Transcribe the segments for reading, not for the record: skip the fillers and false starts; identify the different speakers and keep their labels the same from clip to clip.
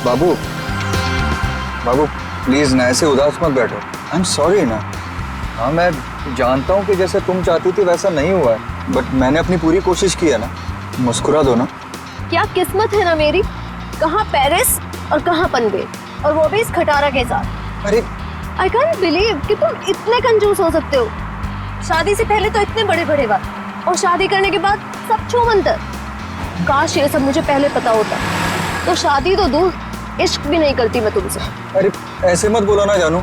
Speaker 1: बाबू बाबू please ना ऐसे उदास मत बैठो। आई एम सॉरी ना। हाँ मैं जानता हूँ कि जैसे तुम चाहती थी वैसा नहीं हुआ है, बट मैंने अपनी पूरी कोशिश की है ना। मुस्कुरा दो ना।
Speaker 2: क्या किस्मत है ना मेरी, कहाँ पेरिस और कहाँ पनवेल, और वो भी इस खटारा के साथ।
Speaker 1: अरे
Speaker 2: आई कांट बिलीव कि तुम इतने कंजूस हो सकते हो। शादी से पहले तो इतने बड़े बड़े बात, और शादी करने के बाद सब छूमंतर। काश ये सब मुझे पहले पता होता, तो शादी तो दूर, इश्क भी नहीं करती मैं तुमसे।
Speaker 1: अरे ऐसे मत बोलो ना जानू।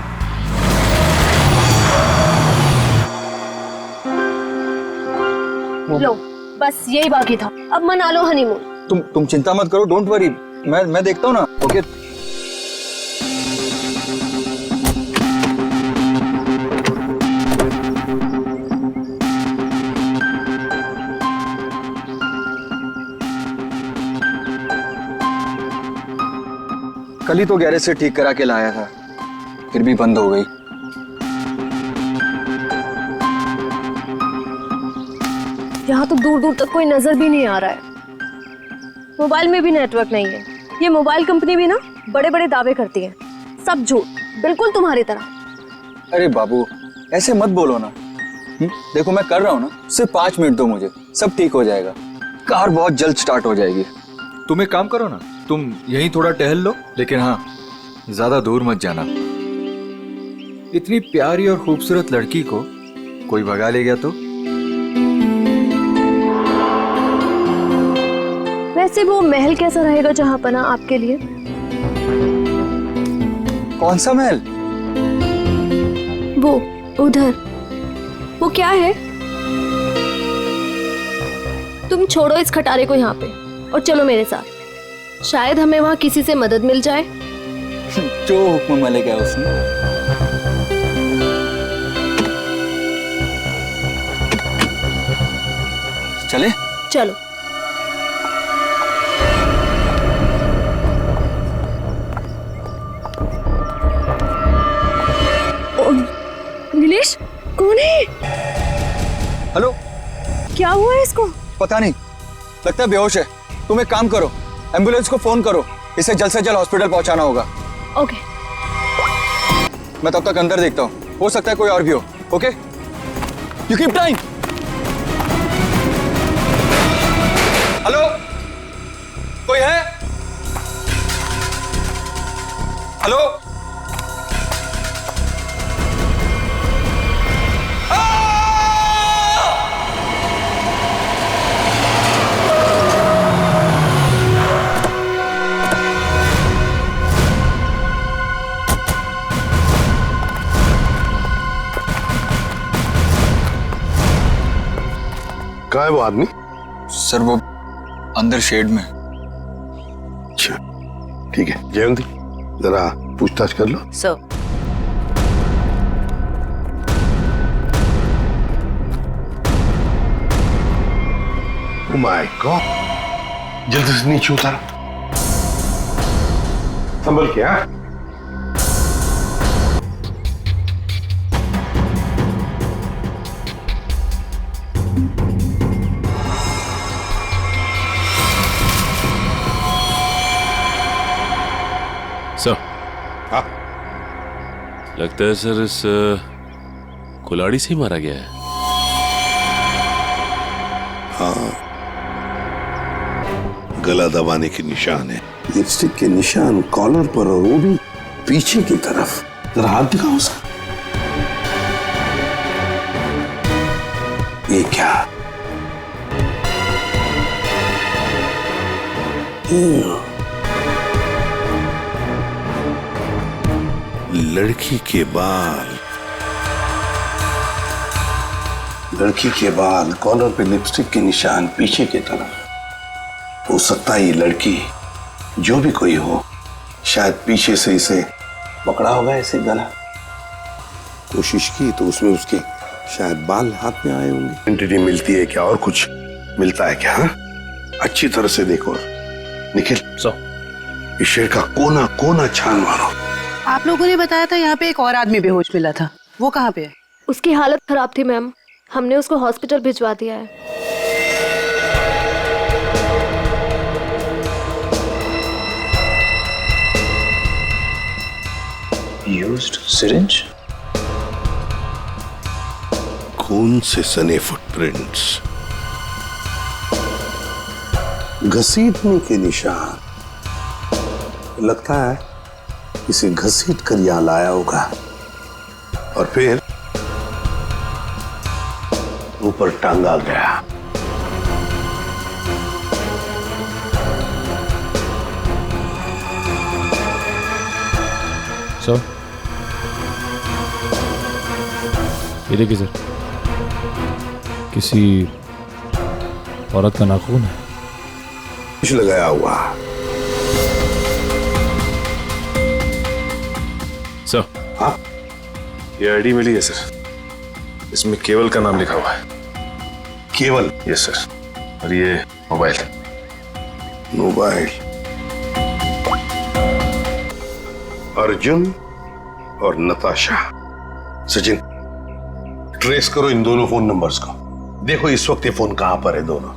Speaker 2: लो बस यही बाकी था, अब मना लो हनीमून।
Speaker 1: तुम चिंता मत करो, डोंट वरी। मैं देखता हूँ ना। ओके कल ही तो गैरेज से ठीक करा के लाया था, फिर भी बंद हो गई।
Speaker 2: यहाँ तो दूर दूर तक कोई नजर भी नहीं आ रहा है। मोबाइल में भी नेटवर्क नहीं है। ये मोबाइल कंपनी भी ना बड़े बड़े दावे करती है, सब झूठ, बिल्कुल तुम्हारी तरह।
Speaker 1: अरे बाबू ऐसे मत बोलो ना। देखो मैं कर रहा हूँ ना, सिर्फ 5 मिनट दो मुझे, सब ठीक हो जाएगा। कार बहुत जल्द स्टार्ट हो जाएगी।
Speaker 3: तुम एक काम करो ना, तुम यहीं थोड़ा टहल लो, लेकिन हाँ ज्यादा दूर मत जाना। इतनी प्यारी और खूबसूरत लड़की को कोई भगा ले गया तो?
Speaker 2: वैसे वो महल कैसा रहेगा जहाँ पना आपके लिए?
Speaker 1: कौन सा महल?
Speaker 2: वो उधर, वो क्या है? तुम छोड़ो इस खटारे को यहाँ पे और चलो मेरे साथ। शायद हमें वहाँ किसी से मदद मिल जाए।
Speaker 1: जो हुक्म मलिक है उसने। चले?
Speaker 2: चलो। नीलेश, कौन है?
Speaker 1: हेलो।
Speaker 2: क्या हुआ है इसको?
Speaker 1: पता नहीं, लगता है बेहोश है। तुम एक काम करो, एम्बुलेंस को फोन करो, इसे जल्द से जल्द हॉस्पिटल पहुंचाना होगा।
Speaker 2: ओके।
Speaker 1: मैं तब तक अंदर देखता हूँ, हो सकता है कोई और भी हो। Okay, you keep time. Hello, कोई है? हेलो।
Speaker 4: कहाँ है वो आदमी?
Speaker 1: सर वो अंदर शेड में।
Speaker 4: अच्छा ठीक है, जयंती जरा पूछताछ कर लो।
Speaker 5: सर।
Speaker 4: ओह माय गॉड, जल्दी से नीचे उतारो, संभल के। हाँ
Speaker 6: सर।
Speaker 4: हाँ
Speaker 6: लगता है सर इस कुल्हाड़ी से ही मारा गया है।
Speaker 4: हाँ, गला दबाने के निशान है, लिपस्टिक के निशान कॉलर पर, और वो भी पीछे की तरफ। जरा हाथ दिखाओ उसका। ये क्या? लड़की के बाल, लड़की के बाल, कॉलर पे लिपस्टिक के निशान, पीछे की तरफ। हो सकता है ये लड़की, जो भी कोई हो, शायद पीछे से इसे पकड़ा होगा ऐसे गला। कोशिश की तो उसमें उसके शायद बाल हाथ में आए होंगे। आइडेंटिटी मिलती है क्या और कुछ मिलता है क्या? हाँ? अच्छी तरह से देखो निखिल। इस शेर का कोना कोना छान मारो।
Speaker 5: आप लोगों ने बताया था यहाँ पे एक और आदमी बेहोश मिला था, वो कहाँ पे है?
Speaker 2: उसकी हालत खराब थी मैम, हमने उसको हॉस्पिटल भिजवा दिया है।
Speaker 7: यूज्ड सिरिंज,
Speaker 4: खून से सने फुटप्रिंट्स, घसीटने के निशान। लगता है इसे घसीट कर यहां लाया होगा और फिर ऊपर टांगा गया।
Speaker 6: सर ये देखिए सर, किसी औरत का नाखून है।
Speaker 4: कुछ लगाया हुआ।
Speaker 6: सर
Speaker 4: हाँ,
Speaker 7: ये आईडी मिली है सर, इसमें केवल का नाम लिखा हुआ है।
Speaker 4: केवल?
Speaker 7: यस सर, और ये मोबाइल।
Speaker 4: मोबाइल, अर्जुन और नताशा। सचिन, ट्रेस करो इन दोनों फोन नंबर्स को, देखो इस वक्त ये फोन कहां पर है दोनों।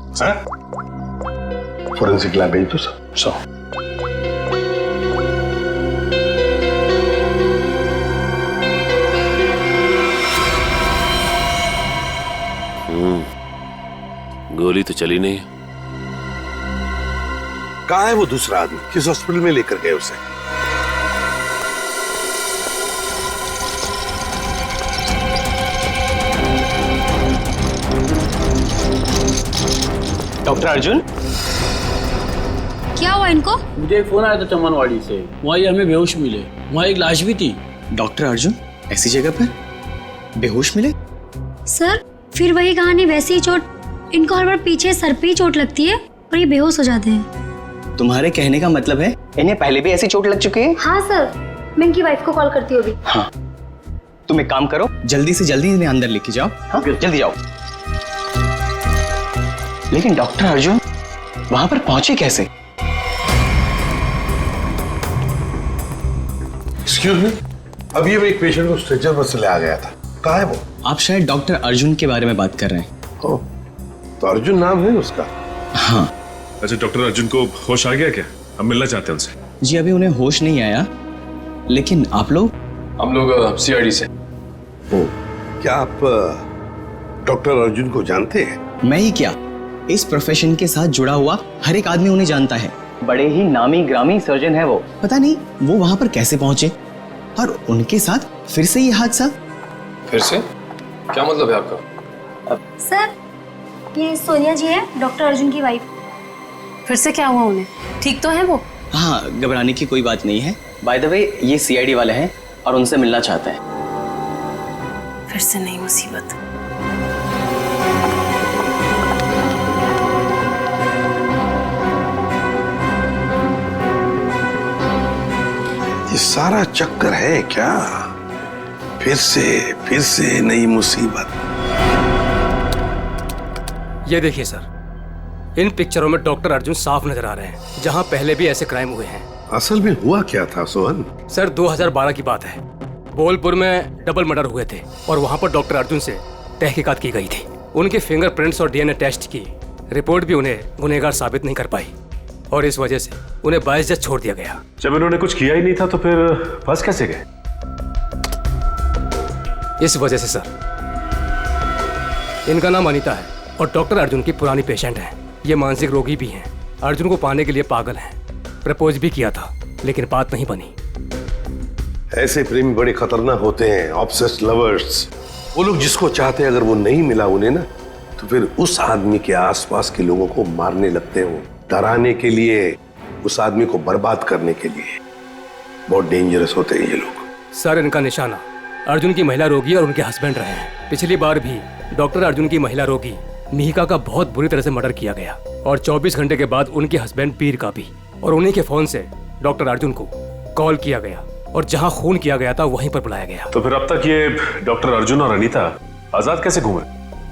Speaker 4: फोरेंसिक लैब भेज दो सर।
Speaker 6: गोली तो चली नहीं।
Speaker 4: कहां है वो दूसरा आदमी? किस हॉस्पिटल में लेकर गए उसे?
Speaker 8: डॉक्टर अर्जुन,
Speaker 9: क्या हुआ इनको?
Speaker 8: मुझे एक फोन आया था चमनवाड़ी से, वहीं हमें बेहोश मिले, वहाँ एक लाश भी थी।
Speaker 10: डॉक्टर अर्जुन ऐसी जगह पर बेहोश मिले?
Speaker 9: सर फिर वही कहानी, वैसी ही चोट। इनको हर बार पीछे सर पे ही चोट लगती है और ये बेहोश हो जाते हैं।
Speaker 10: तुम्हारे कहने का मतलब है इन्हें पहले भी ऐसी चोट लग चुकी है?
Speaker 9: हाँ सर, मैं इनकी वाइफ को कॉल करती हूँ अभी।
Speaker 10: हाँ, तुम एक काम करो, जल्दी से जल्दी इन्हें अंदर लेके जाओ। हाँ जल्दी जाओ। लेकिन डॉक्टर अर्जुन वहां पर पहुंचे कैसे?
Speaker 4: एक्सक्यूज मी, अभी एक पेशेंट को स्ट्रेचर पर से ले आ गया था, कहाँ है वो?
Speaker 10: आप शायद डॉक्टर अर्जुन के बारे में बात कर रहे हैं।
Speaker 4: ओ, तो अर्जुन नाम है उसका?
Speaker 10: हाँ।
Speaker 7: अच्छा, डॉक्टर अर्जुन को होश आ गया क्या? हम मिलना चाहते हैं उनसे।
Speaker 10: जी अभी उन्हें होश नहीं आया, लेकिन आप लोग?
Speaker 7: हम लोग सीआईडी से।
Speaker 4: ओ, क्या आप डॉक्टर अर्जुन को जानते हैं?
Speaker 10: मैं ही क्या, इस प्रोफेशन के साथ जुड़ा हुआ हर एक आदमी उन्हें जानता है। बड़े ही नामी ग्रामी सर्जन है वो। पता नहीं वो वहां पर कैसे पहुंचे और उनके साथ फिर से ये हादसा।
Speaker 7: फिर से? क्या मतलब है आपका?
Speaker 9: सर ये सोनिया जी है, डॉक्टर अर्जुन की वाइफ।
Speaker 5: फिर से क्या हुआ उन्हें? ठीक तो है वो?
Speaker 10: हाँ, घबराने की कोई बात नहीं है। बाय द वे ये सीआईडी वाले हैं और उनसे मिलना चाहते हैं।
Speaker 5: फिर से नई मुसीबत।
Speaker 4: ये सारा चक्कर है क्या? फिर से नई मुसीबत।
Speaker 11: ये देखिए सर, इन पिक्चरों में डॉक्टर अर्जुन साफ नजर आ रहे हैं, जहां पहले भी ऐसे क्राइम हुए हैं।
Speaker 4: असल में हुआ क्या था सोहन?
Speaker 11: सर 2012 की बात है, बोलपुर में डबल मर्डर हुए थे और वहां पर डॉक्टर अर्जुन से तहकीकात की गई थी। उनके फिंगरप्रिंट्स और डीएनए टेस्ट की रिपोर्ट भी उन्हें गुनहगार साबित नहीं कर पाई और इस वजह से उन्हें बाइज्जत छोड़ दिया गया।
Speaker 7: जब इन्होंने कुछ किया ही नहीं था तो फिर फंस कैसे गए?
Speaker 11: इस वजह से सर, इनका नाम अनीता है और डॉक्टर अर्जुन की पुरानी पेशेंट है। ये मानसिक रोगी भी हैं, अर्जुन को पाने के लिए पागल हैं। प्रपोज भी किया था लेकिन बात नहीं बनी।
Speaker 4: ऐसे प्रेमी बड़े खतरनाक होते हैं, ऑब्सेस्ड लवर्स। वो लोग जिसको चाहते हैं अगर वो नहीं मिला उन्हें ना, तो फिर उस आदमी के आसपास के लोगों को मारने लगते हैं, वो डराने के लिए, उस आदमी को बर्बाद करने के लिए। बहुत डेंजरस होते हैं ये लोग।
Speaker 11: सर इनका निशाना अर्जुन की महिला रोगी और उनके हस्बैंड रहे हैं। पिछली बार भी डॉक्टर अर्जुन की महिला रोगी मिहिका का बहुत बुरी तरह से मर्डर किया गया और 24 घंटे के बाद उनके हस्बैंड पीर का भी, और उन्हीं के फोन से डॉक्टर अर्जुन को कॉल किया गया और जहां खून किया गया था वहीं पर बुलाया गया।
Speaker 7: तो फिर अब तक ये डॉक्टर अर्जुन और अनीता आजाद कैसे घूमे?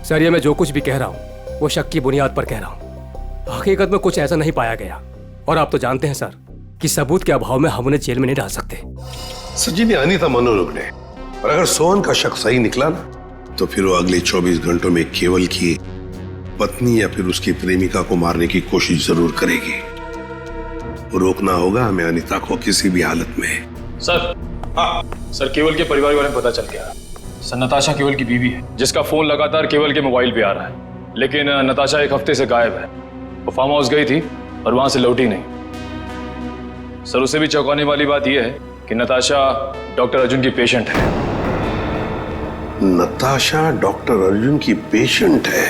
Speaker 11: सर ये मैं जो कुछ भी कह रहा हूँ वो शक की बुनियाद पर कह रहा हूँ। हकीकत में कुछ ऐसा नहीं पाया गया और आप तो जानते हैं सर कि सबूत के अभाव में हम उन्हें जेल में नहीं डाल सकते।
Speaker 4: सचिन, अनीता मनोरोग ने, और अगर सोहन का शक सही निकला ना, तो फिर वो अगले 24 घंटों में केवल की पत्नी या फिर उसकी प्रेमिका को मारने की कोशिश जरूर करेगी। रोकना होगा हमें अनीता को किसी भी हालत में।
Speaker 7: सर हाँ
Speaker 6: सर केवल के परिवार के बारे में पता चल गया। सर नताशा केवल की बीवी है, जिसका फोन लगातार केवल के मोबाइल पे आ रहा है। लेकिन नताशा एक हफ्ते से गायब है। वो फार्म हाउस गई थी और वहां से लौटी नहीं। सर उससे भी चौंकाने वाली बात यह है कि नताशा डॉक्टर अर्जुन की पेशेंट है।
Speaker 4: नताशा डॉक्टर अर्जुन की पेशेंट है?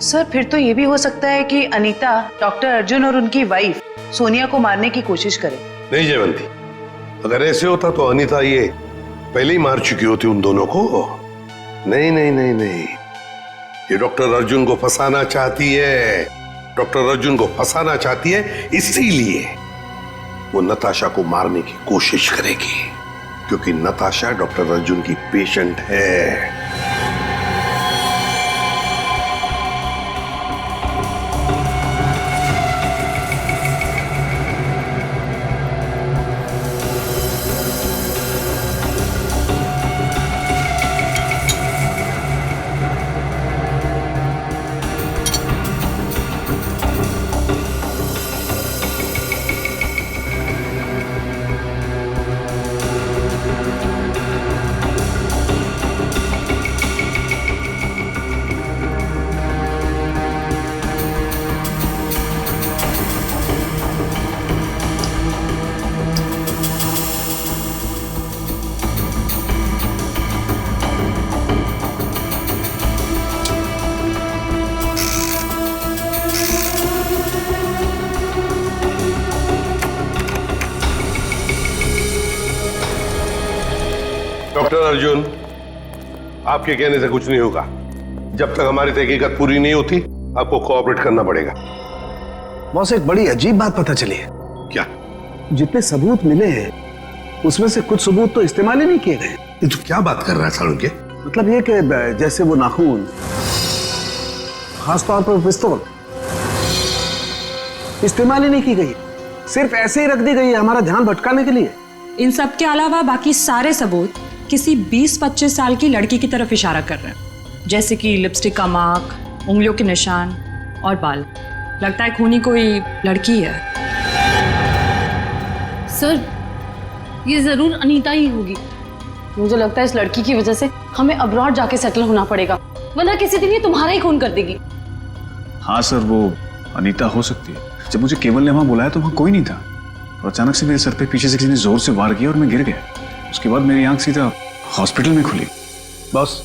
Speaker 5: सर फिर तो ये भी हो सकता है कि अनीता डॉक्टर अर्जुन और उनकी वाइफ सोनिया को मारने की कोशिश करे।
Speaker 4: नहीं जयवंती, अगर ऐसे होता तो अनीता ये पहले ही मार चुकी होती उन दोनों को। नहीं नहीं नहीं नहीं, ये डॉक्टर अर्जुन को फंसाना चाहती है। डॉक्टर अर्जुन को फंसाना चाहती है, इसीलिए वो नताशा को मारने की कोशिश करेगी, क्योंकि नताशा डॉक्टर अर्जुन की पेशेंट है। डॉक्टर अर्जुन, आपके कहने से कुछ नहीं होगा। जब तक हमारी तहकीकात पूरी नहीं होती, आपको कोऑपरेट करना पड़ेगा।
Speaker 12: बॉस, एक बड़ी अजीब बात पता चली है।
Speaker 4: क्या?
Speaker 12: जितने सबूत मिले हैं उसमें से कुछ सबूत तो इस्तेमाल ही नहीं किए गए।
Speaker 4: ये तो क्या बात कर रहा है सालुंके?
Speaker 12: मतलब ये कि जैसे वो नाखून, खासतौर पर पिस्तौल, इस्तेमाल ही नहीं की गई, सिर्फ ऐसे ही रख दी गई है हमारा ध्यान भटकाने के लिए।
Speaker 13: इन सब के अलावा बाकी सारे सबूत किसी 20-25 साल की लड़की की तरफ इशारा कर रहे हैं, जैसे कि लिपस्टिक का मार्क, उंगलियों के निशान और बाल। लगता है खूनी कोई लड़की है।
Speaker 2: सर ये जरूर अनीता ही होगी। मुझे लगता है इस लड़की की वजह से हमें अब्रॉड जाके सेटल होना पड़ेगा, वरना किसी दिन ये तुम्हारा ही खून कर देगी।
Speaker 7: हाँ सर, वो अनीता हो सकती है। जब मुझे केवल ने वहां बुलाया तो वहां कोई नहीं था, और अचानक से मेरे सर पे पीछे से किसी ने जोर से वार किया और मैं गिर गया। उसके बाद मेरी आंख सीधा हॉस्पिटल में खुली।
Speaker 12: बॉस,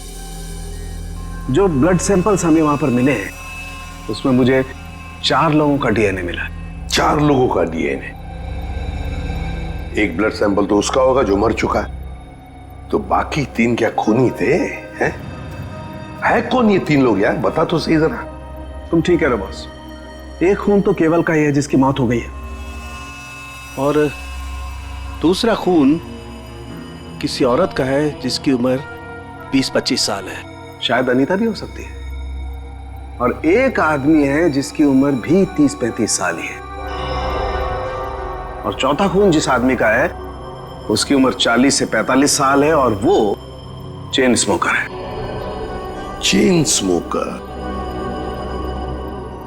Speaker 12: जो ब्लड सैंपल्स हमें वहां पर मिले हैं उसमें मुझे 4 लोगों का डीएनए मिला।
Speaker 4: 4 लोगों का डीएनए? एक ब्लड सैंपल तो उसका होगा जो मर चुका है, तो बाकी 3 क्या खूनी थे? हैं? है कौन ये 3 लोग यार? बता तो सही जरा।
Speaker 12: तुम ठीक कह रहे हो बॉस, एक खून तो केवल का ही है जिसकी मौत हो गई है, और दूसरा खून किसी औरत का है जिसकी उम्र 20-25 साल है। शायद अनीता भी हो सकती है। और एक आदमी है जिसकी उम्र भी 30-35 साल ही है। और चौथा खून जिस आदमी का है उसकी उम्र 40 से 45 साल है, और वो चेन स्मोकर है।
Speaker 4: Chain smoker?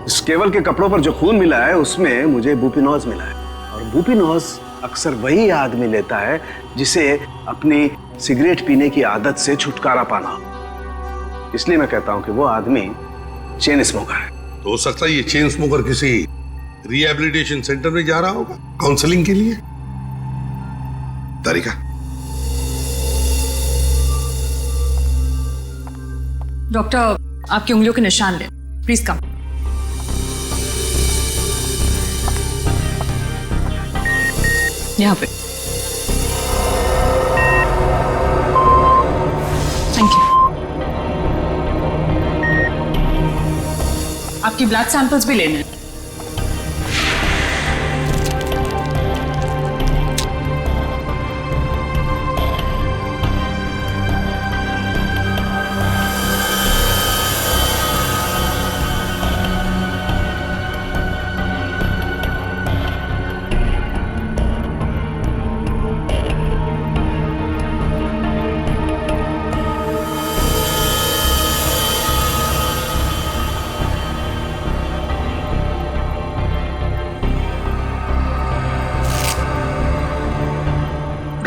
Speaker 12: इस केवल के कपड़ों पर जो खून मिला है उसमें मुझे बुपिनोज मिला है, और बुपिनोज अक्सर वही आदमी लेता है जिसे अपनी सिगरेट पीने की आदत से छुटकारा पाना। इसलिए मैं कहता हूं कि वो आदमी चेन स्मोकर है।
Speaker 4: तो हो सकता है ये चेन स्मोकर किसी रिहैबिलिटेशन सेंटर में जा रहा होगा काउंसलिंग के लिए। तारिका,
Speaker 13: डॉक्टर आपकी उंगलियों के निशान ले, प्लीज कम। यहाँ पे। Thank you. आपकी ब्लड सैंपल्स भी लेने हैं।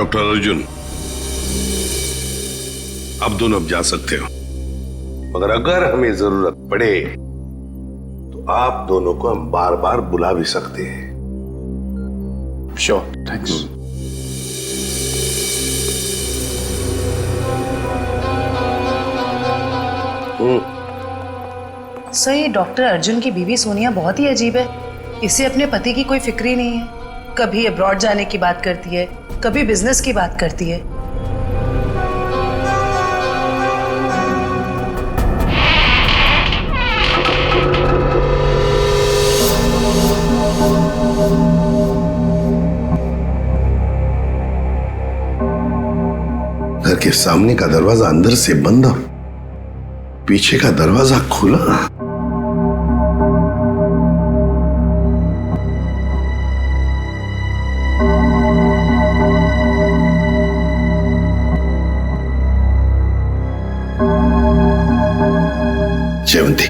Speaker 4: डॉक्टर अर्जुन, अब दोनों अब जा सकते हो, मगर अगर हमें जरूरत पड़े तो आप दोनों को हम बार बार बुला भी सकते हैं।
Speaker 7: Sure, thanks.
Speaker 5: सर, ये डॉक्टर अर्जुन की बीवी सोनिया बहुत ही अजीब है। इसे अपने पति की कोई फिक्र ही नहीं है। कभी अब्रॉड जाने की बात करती है, कभी बिजनेस की बात करती है।
Speaker 4: घर के सामने का दरवाजा अंदर से बंद और पीछे का दरवाजा खुला। जयवंती,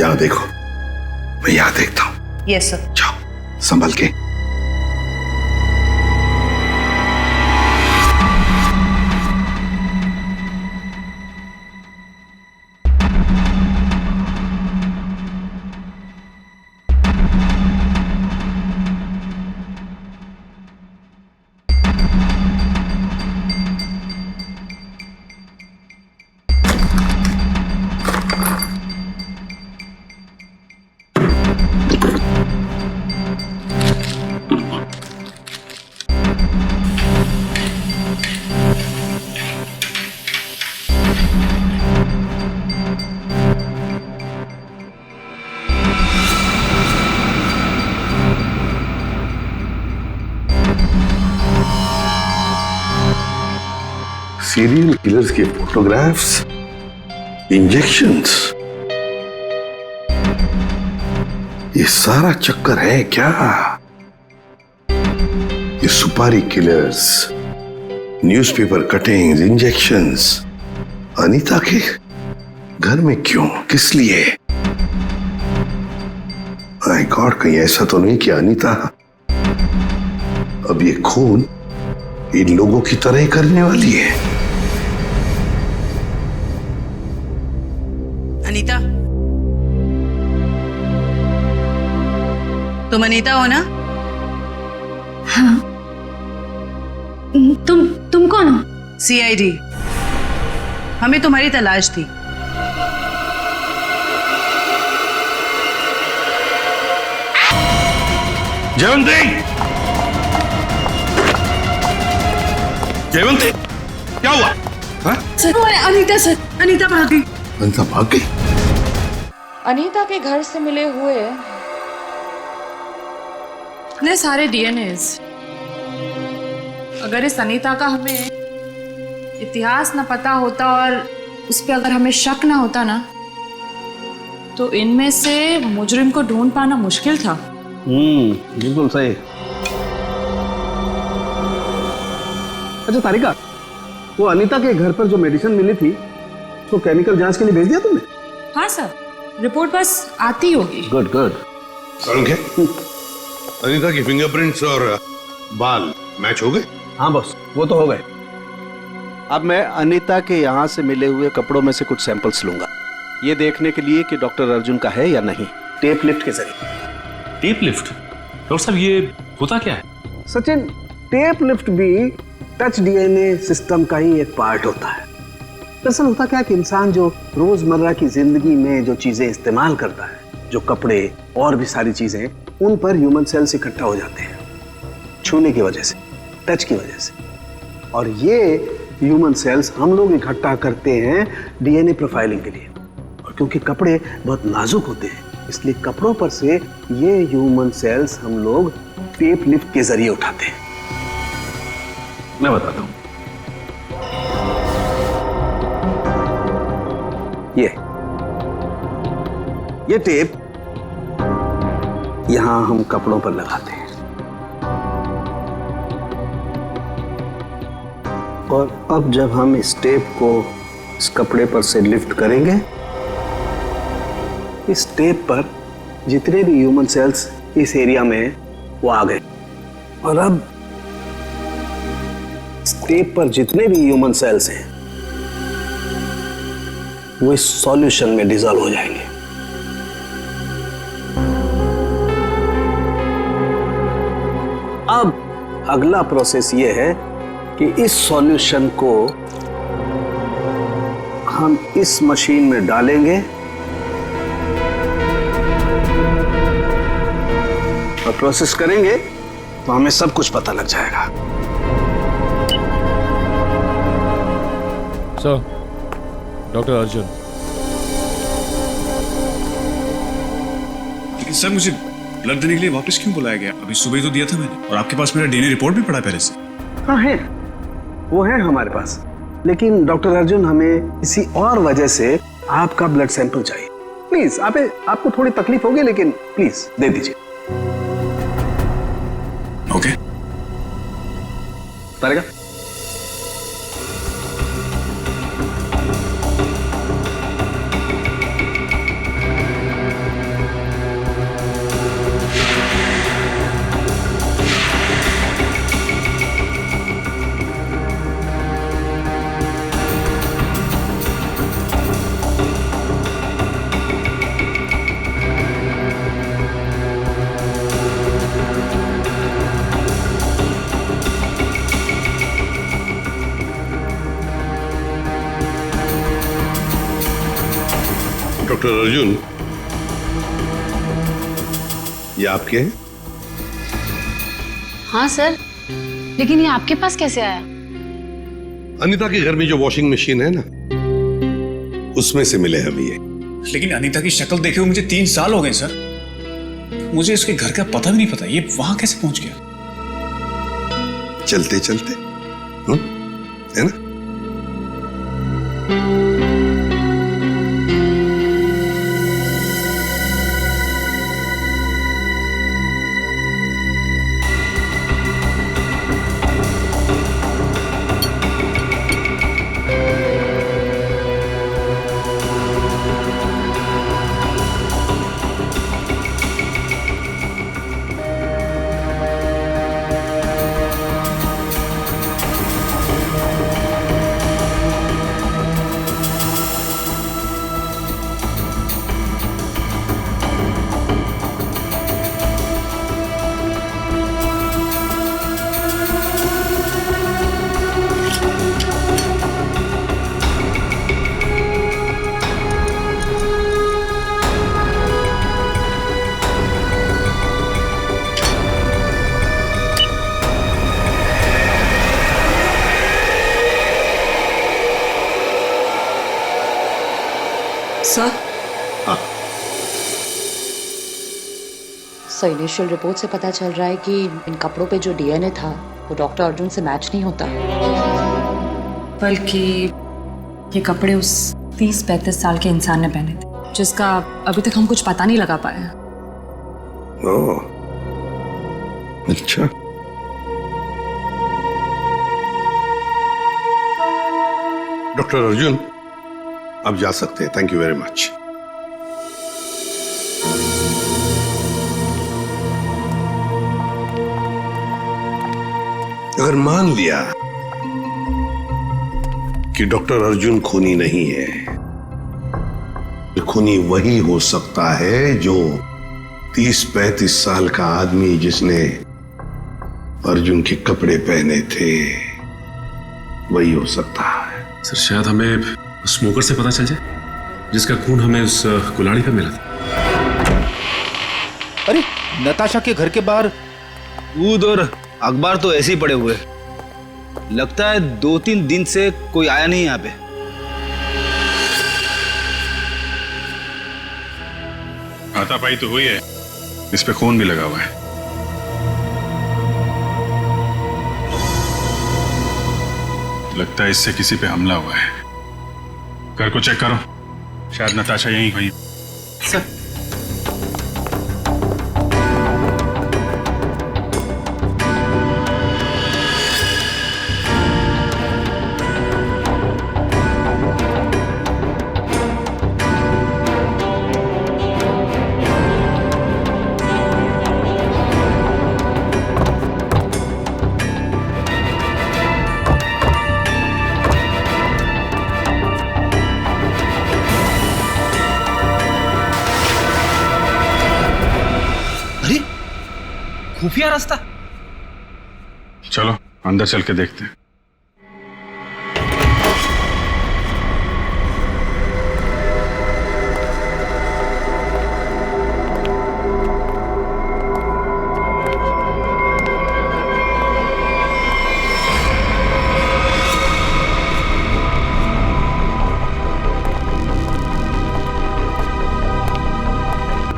Speaker 4: यहां देखो, मैं यहां देखता हूं।
Speaker 5: Yes sir.
Speaker 4: जाओ, संभल के। सीरियल किलर्स के फोटोग्राफ्स, इंजेक्शंस, ये सारा चक्कर है क्या? ये सुपारी killers, newspaper cuttings, injections Anita के घर में क्यों, किस लिए? माय गॉड, कहीं ऐसा तो नहीं कि अनीता अब ये खून इन लोगों की तरह ही करने वाली है?
Speaker 5: अनीता, तुम अनीता हो ना?
Speaker 9: हाँ। तुम कौन हो?
Speaker 5: सीआईडी। हमें तुम्हारी तलाश थी।
Speaker 4: जयवंती, जयवंती, क्या हुआ?
Speaker 5: सर, अनीता सर, अनीता भाग गई।
Speaker 4: अनीता भाग गई?
Speaker 13: अनीता के घर से मिले हुए इतने सारे डीएनएस, अगर इस अनीता का हमें इतिहास न पता होता और उस पर अगर हमें शक ना होता ना, तो इनमें से मुजरिम को ढूंढ पाना मुश्किल था।
Speaker 12: बिल्कुल सही। अच्छा तारिका, वो अनीता के घर पर जो मेडिसिन मिली थी तो केमिकल जांच के लिए भेज दिया तुमने?
Speaker 13: हाँ सर, रिपोर्ट बस आती होगी।
Speaker 12: Good good.
Speaker 4: अनीता की फिंगरप्रिंट्स और बाल मैच हो गए?
Speaker 12: हाँ बॉस, वो तो हो गए। अब मैं अनीता के यहाँ से मिले हुए कपड़ों में से कुछ सैंपल्स लूंगा, ये देखने के लिए कि डॉक्टर अर्जुन का है या नहीं, टेप लिफ्ट के जरिए।
Speaker 6: Tape lift? डॉक्टर साहब, ये होता क्या है?
Speaker 12: सचिन, टेप लिफ्ट भी टच डीएनए सिस्टम का ही एक पार्ट होता है। दरअसल होता क्या कि इंसान जो रोजमर्रा की जिंदगी में जो चीजें इस्तेमाल करता है, जो कपड़े और भी सारी चीजें, उन पर ह्यूमन सेल्स इकट्ठा हो जाते हैं छूने की वजह से, टच की वजह से। और ये ह्यूमन सेल्स हम लोग इकट्ठा करते हैं डीएनए प्रोफाइलिंग के लिए। और क्योंकि कपड़े बहुत नाजुक होते हैं, इसलिए कपड़ों पर से ये ह्यूमन सेल्स हम लोग टेप लिफ्ट के जरिए उठाते हैं। मैं बताता हूं, ये टेप यहां हम कपड़ों पर लगाते हैं और अब जब हम इस टेप को इस कपड़े पर से लिफ्ट करेंगे, इस टेप पर जितने भी ह्यूमन सेल्स इस एरिया में वो आ गए। और अब टेप पर जितने भी ह्यूमन सेल्स हैं वो इस सॉल्यूशन में डिजॉल्व हो जाएंगे। अब अगला प्रोसेस ये है कि इस सॉल्यूशन को हम इस मशीन में डालेंगे और प्रोसेस करेंगे तो हमें सब कुछ पता लग जाएगा।
Speaker 6: Sir, doctor Arjun.
Speaker 7: लेकिन सर मुझे ब्लड देने के लिए वापस क्यों बुलाया गया? अभी सुबह तो दिया था मैंने, और आपके पास मेरा डीएनए रिपोर्ट भी पड़ा पहले से।
Speaker 12: हाँ है, वो है हमारे पास, लेकिन डॉक्टर अर्जुन हमें किसी और वजह से आपका ब्लड सैंपल चाहिए। प्लीज, आपको थोड़ी तकलीफ होगी लेकिन प्लीज दे दीजिए।
Speaker 7: ओके,
Speaker 12: तारेगा।
Speaker 4: डॉक्टर अर्जुन, ये आपके हैं?
Speaker 5: हाँ सर, लेकिन ये आपके पास कैसे आया?
Speaker 4: अनीता के घर में जो वॉशिंग मशीन है ना, उसमें से मिले हमें ये।
Speaker 7: लेकिन अनीता की शक्ल देखे हुए मुझे 3 साल हो गए सर। मुझे इसके घर का पता भी नहीं पता, ये वहां कैसे पहुंच गया?
Speaker 4: चलते चलते है ना?
Speaker 13: सर,
Speaker 5: सर इनिशियल रिपोर्ट से पता चल रहा है कि इन कपड़ों पे जो डीएनए था वो डॉक्टर अर्जुन से मैच नहीं होता।
Speaker 13: बल्कि ये कपड़े उस 30-35 साल के इंसान ने पहने थे, जिसका अभी तक हम कुछ पता नहीं लगा पाए।
Speaker 4: ओह, अच्छा। डॉक्टर अर्जुन, आप जा सकते हैं। Thank you very much. अगर मान लिया कि डॉक्टर अर्जुन खूनी नहीं है, खूनी वही हो सकता है जो 30-35 साल का आदमी जिसने अर्जुन के कपड़े पहने थे, वही हो सकता है।
Speaker 7: सर शायद हमें स्मोकर से पता चल जाए जिसका खून हमें उस कुल्हाड़ी पे मिला था।
Speaker 10: अरे नताशा के घर के बाहर दूध और अखबार तो ऐसे ही पड़े हुए, लगता है 2-3 दिन से कोई आया नहीं यहाँ पे।
Speaker 7: हाथापाई तो हुई है, इस पे खून भी लगा हुआ है। लगता है इससे किसी पे हमला हुआ है। घर को चेक करो, शायद नताशा यहीं हुई।
Speaker 10: सर,
Speaker 14: खुफिया रास्ता।
Speaker 7: चलो अंदर चल के देखते हैं।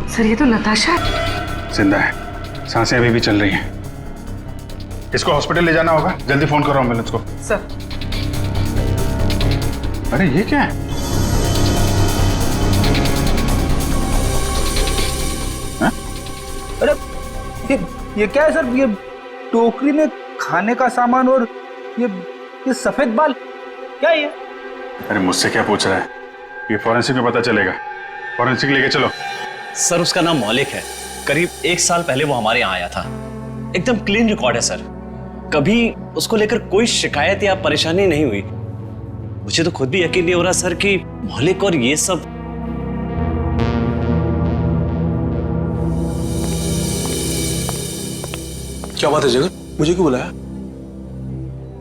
Speaker 5: सर, ये तो नताशा
Speaker 7: जिंदा है, सांसें अभी भी चल रही हैं। इसको हॉस्पिटल ले जाना होगा, जल्दी फोन करो एम्बुलेंस को।
Speaker 5: सर।
Speaker 7: अरे ये क्या है?
Speaker 1: हा? अरे ये क्या है सर? ये टोकरी में खाने का सामान और ये सफेद बाल क्या है ये?
Speaker 7: अरे मुझसे क्या पूछ रहा है? ये फॉरेंसिक में पता चलेगा। फॉरेंसिक लेके चलो।
Speaker 14: सर उसका नाम मौलिक है, करीब 1 साल पहले वो हमारे यहाँ आया था। एकदम क्लीन रिकॉर्ड है सर, कभी उसको लेकर कोई शिकायत या परेशानी नहीं हुई। मुझे तो खुद भी यकीन नहीं हो रहा सर कि मौलिक और ये सब।
Speaker 12: क्या बात है जगन, मुझे क्यों बुलाया?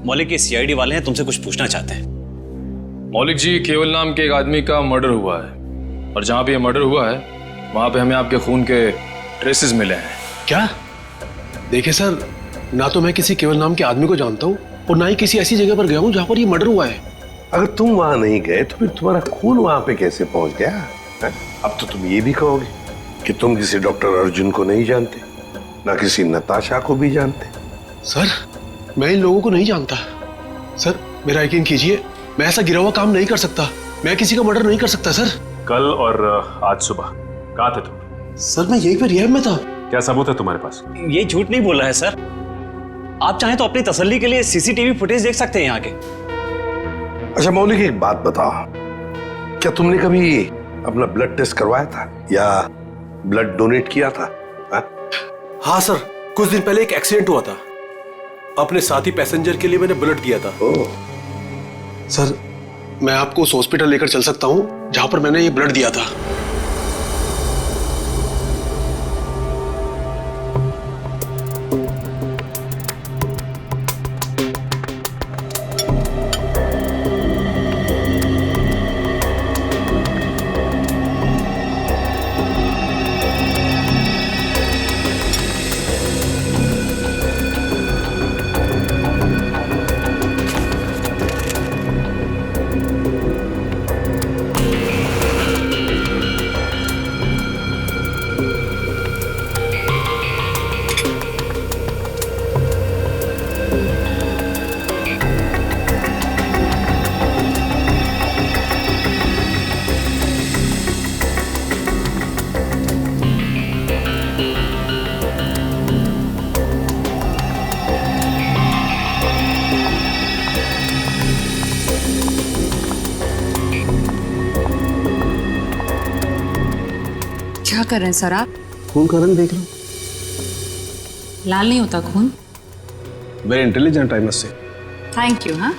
Speaker 14: मौलिक के सीआईडी वाले हैं, तुमसे कुछ पूछना चाहते हैं।
Speaker 6: मौलिक जी, केवल नाम के एक आदमी का मर्डर हुआ है और जहां पे ये मर्डर हुआ है वहां पे हमें आपके खून के ट्रेसेस मिले हैं।
Speaker 12: क्या? देखिए सर, ना तो मैं किसी केवल नाम के आदमी को जानता हूँ और ना ही किसी ऐसी जगह पर गया हूँ जहाँ पर ये मर्डर हुआ है।
Speaker 4: अगर तुम वहां नहीं गए तो फिर तुम्हारा खून वहां पे कैसे पहुंच गया है? अब तो तुम ये भी कहोगे कि तुम किसी डॉक्टर अर्जुन को नहीं जानते, ना किसी नताशा को भी जानते।
Speaker 12: सर, मैं इन लोगों को नहीं जानता। सर, मेरा यकीन कीजिए, मैं ऐसा गिरा हुआ काम नहीं कर सकता। मैं किसी का मर्डर नहीं कर सकता सर।
Speaker 7: कल और आज सुबह कहाँ थे तुम?
Speaker 12: सर, मैं यहीं पर रिहैब में था।
Speaker 7: क्या सबूत है तुम्हारे पास?
Speaker 14: ये झूठ नहीं बोल रहा है सर। आप चाहें तो अपनी तसल्ली के लिए सीसीटीवी फुटेज देख सकते हैं यहाँ के।
Speaker 4: अच्छा मौलिक, एक बात बताओ, क्या तुमने कभी अपना ब्लड टेस्ट करवाया था या ब्लड डोनेट किया था?
Speaker 12: हाँ सर, कुछ दिन पहले एक एक्सीडेंट हुआ था। अपने साथी पैसेंजर के लिए मैंने ब्लड दिया था। सर, मैं आपको उस हॉस्पिटल लेकर चल सकता हूँ जहां पर मैंने ये ब्लड दिया था।
Speaker 13: क्या कर रहे हैं सर आप?
Speaker 12: खून का रंग देख लो।
Speaker 13: लाल नहीं होता खून।
Speaker 12: Very intelligent, I must say.
Speaker 13: Thank you. हाँ,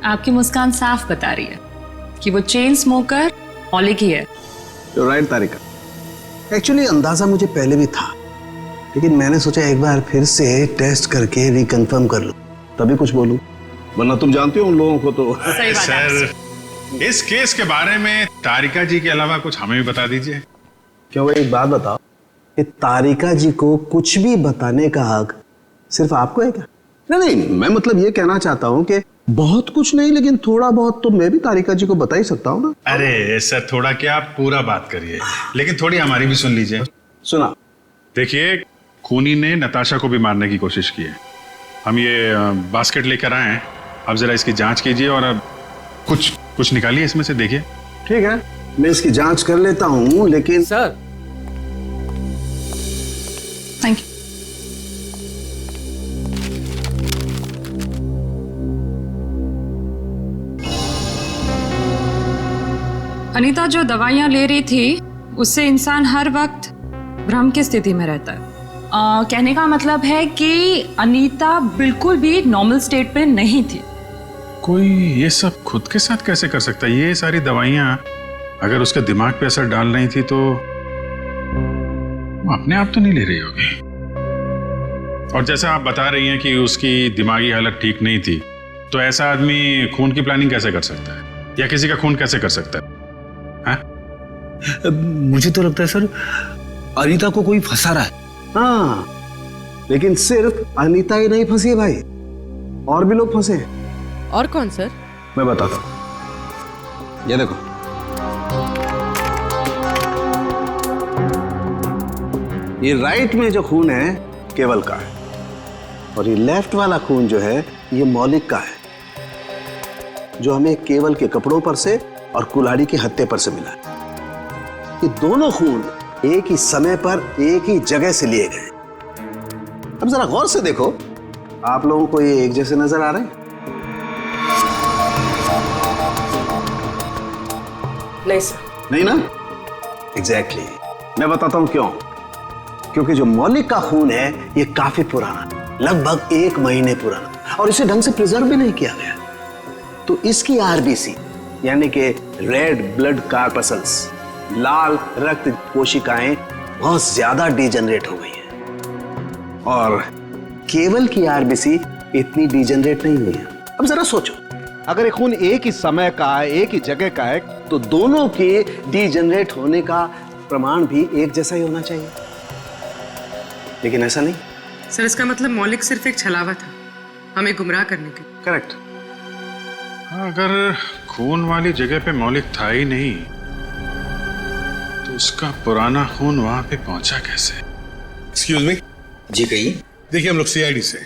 Speaker 13: आपकी मुस्कान साफ बता रही है कि वो चेन स्मोकर मौलिक ही है।
Speaker 12: राइट तारिका, एक्चुअली अंदाजा मुझे पहले भी था, लेकिन मैंने सोचा एक बार फिर से टेस्ट करके रिकंफर्म कर लूं, तभी कुछ बोलूं, वरना तुम जानते हो उन लोगों को तो।
Speaker 13: सही बात है।
Speaker 7: सर, इस केस के बारे में तारिका जी के अलावा कुछ हमें भी बता दीजिए।
Speaker 12: क्या वो एक बात बताओ कि तारिका जी को कुछ भी बताने का हक सिर्फ आपको है क्या? नहीं, मैं मतलब ये कहना चाहता हूँ कि बहुत कुछ नहीं, लेकिन थोड़ा बहुत तो मैं भी तारिका जी को बता ही सकता हूँ ना।
Speaker 7: अरे सर, थोड़ा क्या, आप पूरा बात करिए, लेकिन थोड़ी हमारी भी सुन लीजिए।
Speaker 12: सुना।
Speaker 7: देखिए, खूनी ने नताशा को भी मारने की कोशिश की है। हम ये बास्केट लेकर आए हैं, अब जरा इसकी जांच कीजिए और अब कुछ निकालिए इसमें से, देखिए।
Speaker 12: ठीक है, मैं इसकी जांच कर लेता हूँ, लेकिन
Speaker 11: सर
Speaker 13: थैंक यू। अनीता जो दवाइयाँ ले रही थी उससे इंसान हर वक्त भ्रम की स्थिति में रहता है। कहने का मतलब है कि अनीता बिल्कुल भी नॉर्मल स्टेट पे नहीं थी।
Speaker 7: कोई ये सब खुद के साथ कैसे कर सकता है? ये सारी दवाइयाँ अगर उसके दिमाग पे असर डाल रही थी तो वो अपने आप तो नहीं ले रही होगी। और जैसा आप बता रही हैं कि उसकी दिमागी हालत ठीक नहीं थी, तो ऐसा आदमी खून की प्लानिंग कैसे कर सकता है या किसी का खून कैसे कर सकता है?
Speaker 12: मुझे तो लगता है सर अनीता को कोई फंसा रहा है। हाँ, लेकिन सिर्फ अनीता ही नहीं फंसी है भाई, और भी लोग फंसे हैं।
Speaker 5: और कौन सर?
Speaker 12: मैं बताता हूं, ये देखो। ये राइट में जो खून है केवल का है, और ये लेफ्ट वाला खून जो है ये मौलिक का है, जो हमें केवल के कपड़ों पर से और कुल्हाड़ी के हत्थे पर से मिला है। ये दोनों खून एक ही समय पर एक ही जगह से लिए गए। अब जरा गौर से देखो, आप लोगों को ये एक जैसे नजर आ रहे हैं?
Speaker 5: नहीं सर।
Speaker 12: नहीं ना? एग्जैक्टली। मैं बताता हूं क्यों। क्योंकि जो मौलिक का खून है ये काफी पुराना है, लगभग 1 महीने पुराना, और इसे ढंग से प्रिजर्व भी नहीं किया गया। तो इसकी आरबीसी यानी कि रेड ब्लड कार्पसल्स, लाल रक्त कोशिकाएं बहुत ज्यादा डिजेनरेट हो गई हैं, और केवल की आरबीसी इतनी डिजेनरेट नहीं हुई है। अब जरा सोचो, अगर ये खून एक ही समय का है, एक ही जगह का है, तो दोनों के डिजेनरेट होने का प्रमाण भी एक जैसा ही होना चाहिए, लेकिन ऐसा नहीं।
Speaker 5: सर इसका मतलब मौलिक सिर्फ एक छलावा था, हमें गुमराह करने के।
Speaker 12: करेक्ट।
Speaker 7: अगर खून वाली जगह पे मौलिक था ही नहीं तो उसका पुराना खून वहां पे पहुंचा कैसे?
Speaker 4: Excuse me.
Speaker 15: जी कहिए।
Speaker 4: देखिए, हम लोग सीआईडी से।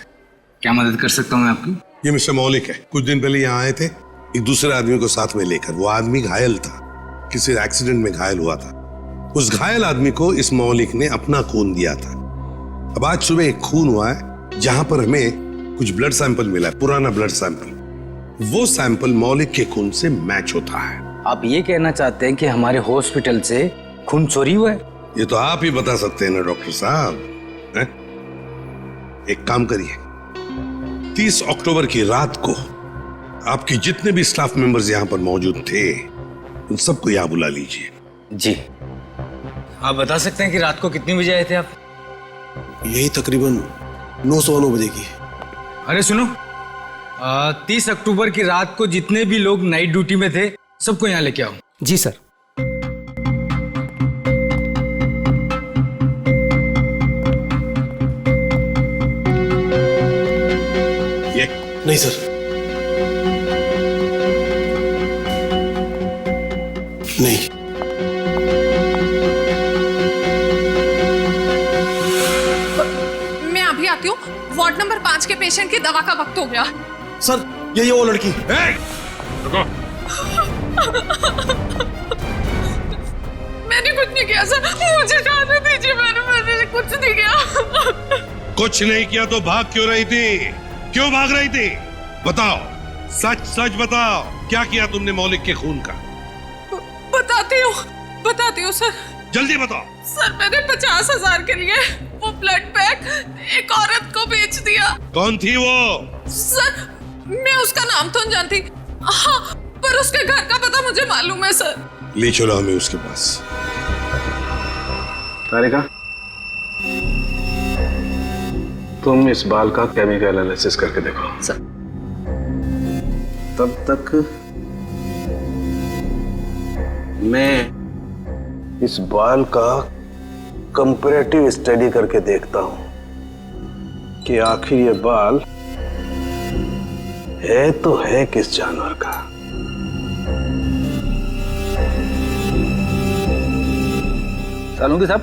Speaker 15: क्या मदद कर सकता हूँ मैं आपकी?
Speaker 4: ये मिस्टर मौलिक है। कुछ दिन पहले यहाँ आए थे एक दूसरे आदमी को साथ में लेकर। वो आदमी घायल था, किसी एक्सीडेंट में घायल हुआ था। उस घायल आदमी को इस मौलिक ने अपना खून दिया था। अब आज सुबह एक खून हुआ है जहां पर हमें कुछ ब्लड सैंपल मिला है, पुराना ब्लड सैंपल। वो सैंपल मौलिक के खून से मैच होता है।
Speaker 15: आप ये कहना चाहते हैं कि हमारे हॉस्पिटल से खून चोरी हुआ है?
Speaker 4: ये तो आप ही बता सकते हैं ना डॉक्टर साहब। एक काम करिए, 30 अक्टूबर की रात को आपके जितने भी स्टाफ मेंबर्स यहाँ पर मौजूद थे उन सबको यहाँ बुला लीजिए।
Speaker 15: जी। आप बता सकते हैं कि रात को कितने बजे आए थे आप?
Speaker 12: यही तकरीबन 9:15 बजे की।
Speaker 15: अरे सुनो, 30 अक्टूबर की रात को जितने भी लोग नाइट ड्यूटी में थे सबको यहाँ लेके आओ।
Speaker 11: जी सर।
Speaker 4: ये
Speaker 12: नहीं सर, नहीं।
Speaker 5: मैं अभी आती हूँ। वार्ड नंबर 5 के पेशेंट की दवा का वक्त हो गया।
Speaker 12: सर यही वो लड़की।
Speaker 7: रुको।
Speaker 5: मैंने कुछ नहीं किया सर, मुझे जाने दीजिए। मैंने कुछ नहीं किया।
Speaker 4: कुछ नहीं किया तो भाग क्यों रही थी? क्यों भाग रही थी? बताओ, सच सच बताओ, क्या किया तुमने मौलिक के खून का?
Speaker 5: बताती हूँ सर।
Speaker 4: जल्दी बताओ।
Speaker 5: सर मैंने 50,000 के लिए वो ब्लड पैक एक औरत को बेच दिया।
Speaker 4: कौन थी वो?
Speaker 5: सर मैं उसका नाम तो नहीं जानती, हाँ, पर उसके घर का पता मुझे मालूम है सर।
Speaker 4: ले चलो हमें उसके पास।
Speaker 12: तारिका, तुम इस बाल का केमिकल एनालिसिस करके देखो।
Speaker 5: सर।
Speaker 12: तब तक मैं इस बाल का कंपैरेटिव स्टडी करके देखता हूं कि आखिर ये बाल है तो है किस जानवर का।
Speaker 15: सालुंगी साहब,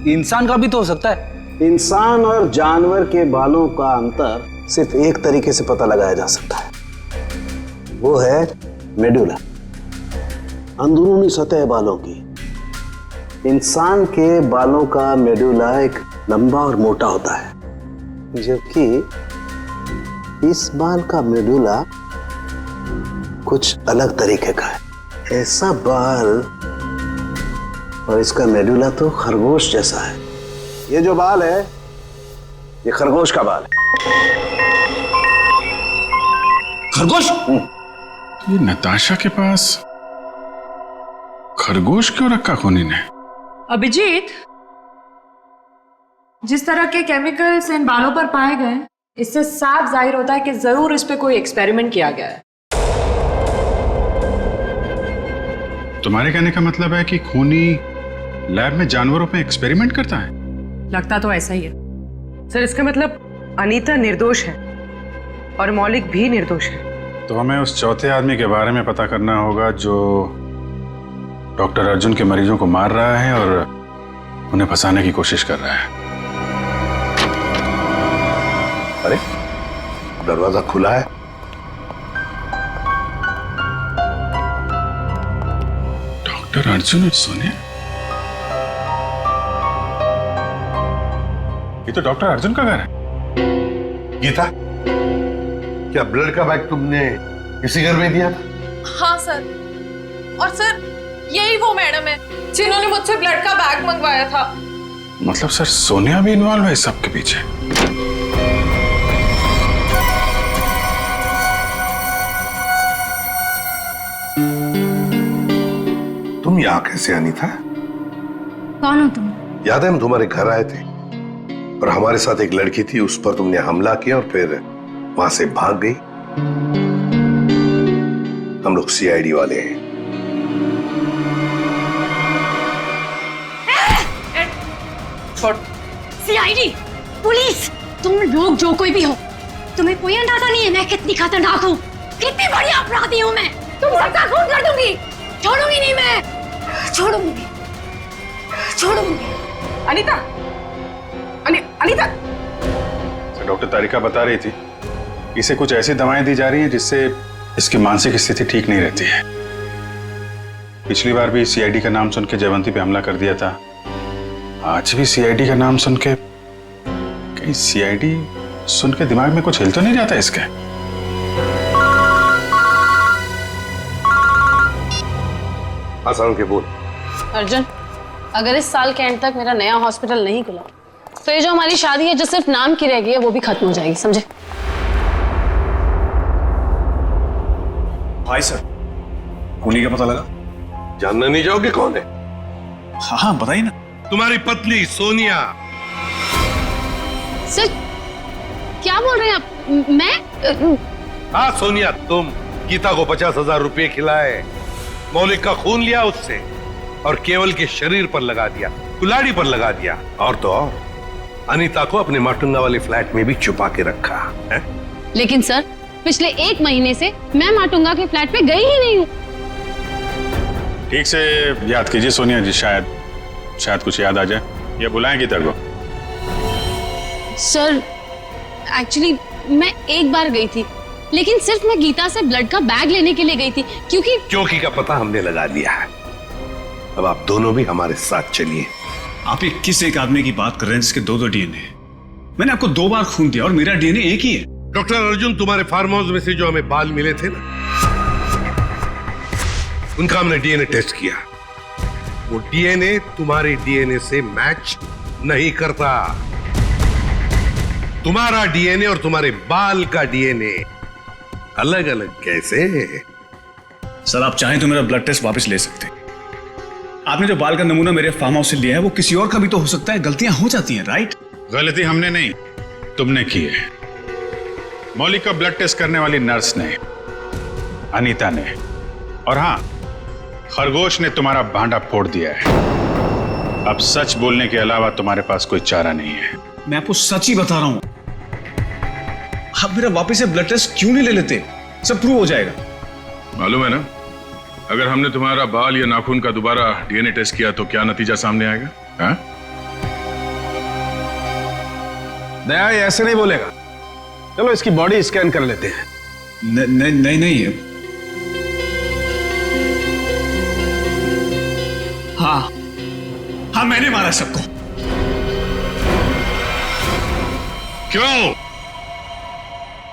Speaker 12: इंसान का भी तो हो सकता है।
Speaker 4: इंसान और जानवर के बालों का अंतर सिर्फ एक तरीके से पता लगाया जा सकता है, वो है मेडुला, अंदरूनी सतह बालों की। इंसान के बालों का मेडुला एक लंबा और मोटा होता है, जबकि इस बाल का मेडुला कुछ अलग तरीके का है। ऐसा बाल और इसका मेडुला तो खरगोश जैसा है। ये जो बाल है ये खरगोश का बाल है।
Speaker 7: खरगोश? ये नताशा के पास खरगोश क्यों रखा खूनी ने?
Speaker 13: अभिजीत, जिस तरह के केमिकल्स इन बालों पर पाए गए, इससे साफ जाहिर होता है कि जरूर इस पे कोई एक्सपेरिमेंट किया गया है।
Speaker 7: तुम्हारे कहने का मतलब है कि खूनी लैब में जानवरों पे एक्सपेरिमेंट करता है?
Speaker 13: लगता तो ऐसा ही है
Speaker 5: सर। इसका मतलब अनीता निर्दोष है और मौलिक भी निर्दोष है।
Speaker 7: तो हमें उस चौथे आदमी के बारे में पता करना होगा जो डॉक्टर अर्जुन के मरीजों को मार रहा है और उन्हें फंसाने की कोशिश कर रहा है।
Speaker 4: अरे दरवाजा खुला है।
Speaker 7: डॉक्टर अर्जुन और सोनिया? ये तो डॉक्टर अर्जुन का घर है।
Speaker 4: गीता, क्या ब्लड का बैग तुमने इसी घर में दिया था?
Speaker 16: हाँ सर, और सर यही वो मैडम है जिन्होंने मुझसे ब्लड का बैग मंगवाया था।
Speaker 7: मतलब सर सोनिया भी इन्वॉल्व है इस सब के पीछे?
Speaker 4: तुम यहाँ कैसे आनी था?
Speaker 9: कौन हो तुम?
Speaker 4: याद है हम तुम्हारे घर आए थे और हमारे साथ एक लड़की थी, उस पर तुमने हमला किया और फिर वहां से भाग गई। हम लोग सीआईडी वाले हैं।
Speaker 9: सीआईडी, पुलिस, तुम लोग जो कोई भी हो, तुम्हें कोई अंदाजा नहीं है मैं कितनी खतरनाक हूँ, कितनी बड़ी अपराधी हूँ मैं। तुम सबका खून कर दूंगी, छोड़ूंगी नहीं मैं, छोड़ूंगी।
Speaker 5: अनीता, अनीता।
Speaker 7: डॉक्टर तारिका बता रही थी इसे कुछ ऐसी दवाएं दी जा रही हैं जिससे इसकी मानसिक स्थिति ठीक नहीं रहती है। पिछली बार भी सीआईडी का नाम सुन के जयवंती पे हमला कर दिया था, आज भी सीआईडी का नाम सुन के, कहीं सीआईडी सुन के दिमाग में कुछ हिल तो नहीं जाता इसके?
Speaker 4: आसान के बोल।
Speaker 16: अर्जुन, अगर इस साल के एंड तक मेरा नया हॉस्पिटल नहीं खुला तो ये जो हमारी शादी है जो सिर्फ नाम की रह गई है वो भी खत्म हो जाएगी, समझे?
Speaker 7: भाई सर, खूनी का पता लगा?
Speaker 4: जानना नहीं चाहोगे कौन है?
Speaker 7: हाँ बताइए ना।
Speaker 4: तुम्हारी पत्नी सोनिया।
Speaker 16: सर क्या बोल रहे हैं आप? मैं?
Speaker 4: हाँ सोनिया, तुम गीता को 50,000 रुपए खिलाए, मौलिक का खून लिया उससे और केवल के शरीर पर लगा दिया, कुल्हाड़ी पर लगा दिया, और तो और अनीता को अपने माटुंगा वाले फ्लैट में भी छुपा के रखा है?
Speaker 16: लेकिन सर पिछले 1 महीने से मैं माटुंगा के फ्लैट पे गई ही नहीं हूँ।
Speaker 7: ठीक से याद कीजिए सोनिया जी, शायद कुछ याद आ जाए, या बुलाएं गीता को।
Speaker 16: सर एक्चुअली मैं एक बार गई थी, लेकिन सिर्फ मैं गीता से ब्लड का बैग लेने के लिए गई थी, क्योंकि
Speaker 4: का पता हमने लगा लिया है। अब आप दोनों भी हमारे साथ चलिए।
Speaker 7: आप ये किस एक आदमी की बात कर रहे हैं जिसके 2 डीएनए? मैंने आपको 2 बार खून दिया और मेरा डीएनए एक ही है।
Speaker 4: डॉक्टर अर्जुन, तुम्हारे फार्म हाउस में से जो हमें बाल मिले थे ना, उनका हमने डीएनए टेस्ट किया। वो डीएनए तुम्हारे डीएनए से मैच नहीं करता। तुम्हारा डीएनए और तुम्हारे बाल का डीएनए अलग अलग कैसे?
Speaker 7: सर आप चाहें तो मेरा ब्लड टेस्ट वापस ले सकते हैं। आपने जो बाल का नमूना मेरे फार्म हाउस से लिया है वो किसी और का भी तो हो सकता है, गलतियां हो जाती हैं, राइट? गलती हमने नहीं, तुमने की है। मौलिक का ब्लड टेस्ट करने वाली नर्स ने, अनीता ने, और हाँ खरगोश ने तुम्हारा भांडा फोड़ दिया है। अब सच बोलने के अलावा तुम्हारे पास कोई चारा नहीं है। मैं आपको सच ही बता रहा हूं। आप मेरा वापस से ब्लड टेस्ट क्यों नहीं ले लेते? सब प्रूव हो जाएगा।
Speaker 17: मालूम है ना, अगर हमने तुम्हारा बाल या नाखून का दोबारा डीएनए टेस्ट किया तो क्या नतीजा सामने आएगा? हाँ?
Speaker 12: दया ये ऐसे नहीं बोलेगा। चलो इसकी बॉडी स्कैन कर लेते हैं।
Speaker 7: नहीं। हाँ मैंने मारा सबको। क्यों?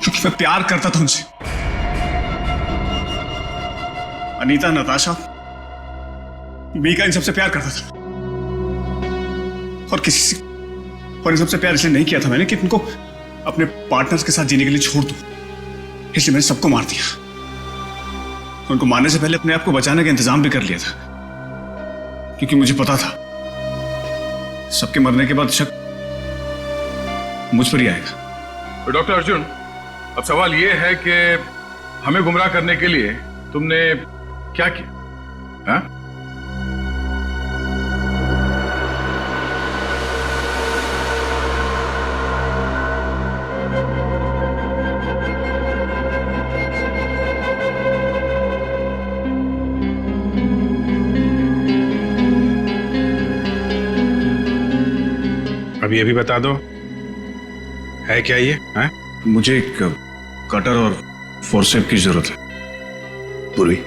Speaker 7: क्योंकि मैं प्यार करता था उनसे। अनीता, नताशा, मीका, इन सबसे प्यार करता था। और इन सबसे प्यार इसलिए नहीं किया था मैंने कि उनको अपने पार्टनर्स के साथ जीने के लिए छोड़ दूं। इसलिए मैंने सबको मार दिया। उनको मारने से पहले अपने आप को बचाने का इंतजाम भी कर लिया था, क्योंकि मुझे पता था सबके मरने के बाद शक मुझ पर ही आएगा।
Speaker 17: तो डॉक्टर अर्जुन, अब सवाल यह है कि हमें गुमराह करने के लिए तुमने क्या किया? हाँ?
Speaker 7: अब ये भी बता दो, है क्या ये? है? मुझे एक कटर और फोर्सेप की जरूरत है।
Speaker 4: पूर्वी,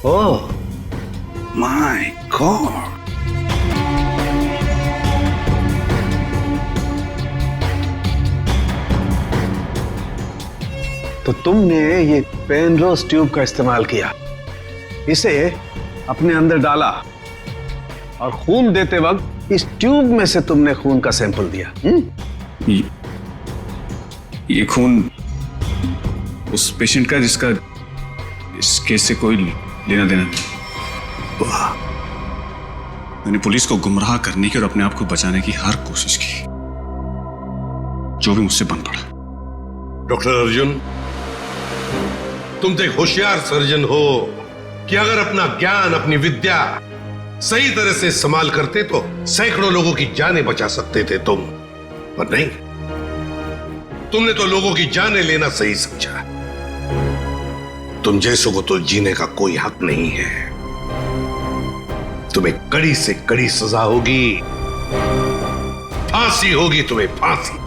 Speaker 4: Oh my God!
Speaker 12: तो तुमने ये पेनरोज ट्यूब का इस्तेमाल किया, इसे अपने अंदर डाला और खून देते वक्त इस ट्यूब में से तुमने खून का सैंपल दिया।
Speaker 7: ये खून उस पेशेंट का जिसका इस केस से कोई लेना देना नहीं।
Speaker 4: वाह!
Speaker 7: मैंने पुलिस को गुमराह करने की और अपने आप को बचाने की हर कोशिश की, जो भी मुझसे बन पड़ा।
Speaker 4: डॉक्टर अर्जुन, तुम तो एक होशियार सर्जन हो कि अगर अपना ज्ञान, अपनी विद्या सही तरह से इस्तेमाल करते तो सैकड़ों लोगों की जानें बचा सकते थे तुम, पर नहीं, तुमने तो लोगों की जानें लेना सही समझा। तुम जैसों को तो जीने का कोई हक नहीं है। तुम्हें कड़ी से कड़ी सजा होगी, फांसी होगी तुम्हें, फांसी।